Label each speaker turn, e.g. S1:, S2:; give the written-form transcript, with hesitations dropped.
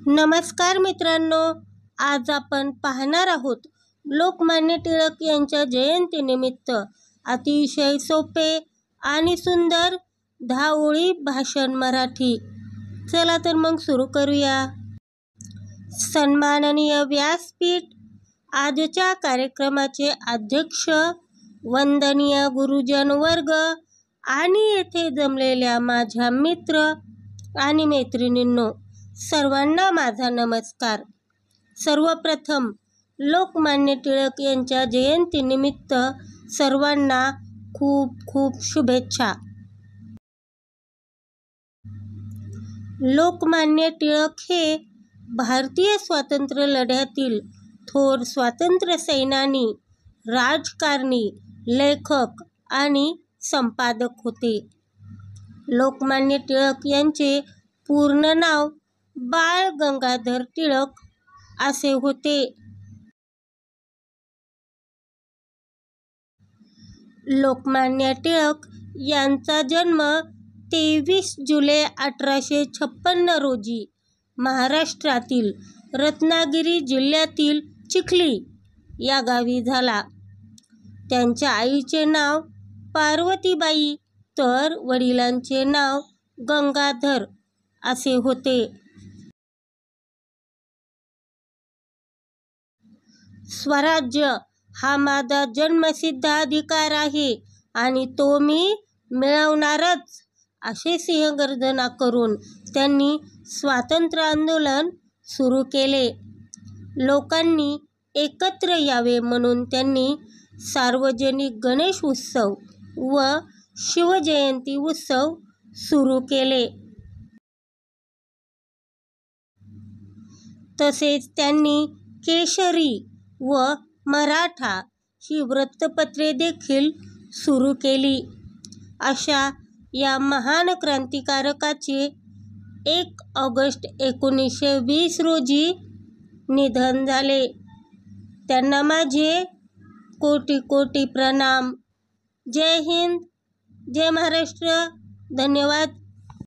S1: नमस्कार मित्रांनो, आज आपण पाहणार आहोत लोकमान्य टिळक यांच्या जयंतीनिमित्त अतिशय सोपे आणि सुंदर 10 ओळी भाषण मराठी. चला तर मग सुरू करूया. सन्माननीय व्यासपीठ, आजच्या कार्यक्रमाचे अध्यक्ष, वंदनीय गुरुजन वर्ग आणि येथे जमलेल्या माझ्या मित्र आणि मैत्रिणींनो, सर्वांना माझा नमस्कार. सर्वप्रथम लोकमान्य टिळक यांच्या जयंतीनिमित्त सर्वांना खूप खूप शुभेच्छा. लोकमान्य टिळक हे भारतीय स्वातंत्र्य लढ्यातील थोर स्वातंत्र्य सेनानी, राजकारणी, लेखक आणि संपादक होते. लोकमान्य टिळक यांचे पूर्ण नाव बाळ गंगाधर टिळक असे होते. लोकमान्य टिळक यांचा जन्म 23 जुलै 1856 रोजी महाराष्ट्रातील रत्नागिरी जिल्ह्यातील चिखली या गावी झाला. त्यांच्या आईचे नाव पार्वतीबाई तर वडिलांचे नाव गंगाधर असे होते. स्वराज्य हा माझा जन्मसिद्ध अधिकार आहे आणि तो मी मिळवणारच, असे सिंहगर्जना करून त्यांनी स्वातंत्र्य आंदोलन सुरू केले. लोकांनी एकत्र यावे म्हणून त्यांनी सार्वजनिक गणेश उत्सव व शिवजयंती उत्सव सुरू केले. तसेच त्यांनी केशरी व मराठा ही वृत्तपत्रे देखील सुरू केली. अशा या महान क्रांतिकारकाचे 1 ऑगस्ट 1920 रोजी निधन झाले. त्यांना माझे कोटी कोटी प्रणाम. जय हिंद, जय महाराष्ट्र. धन्यवाद.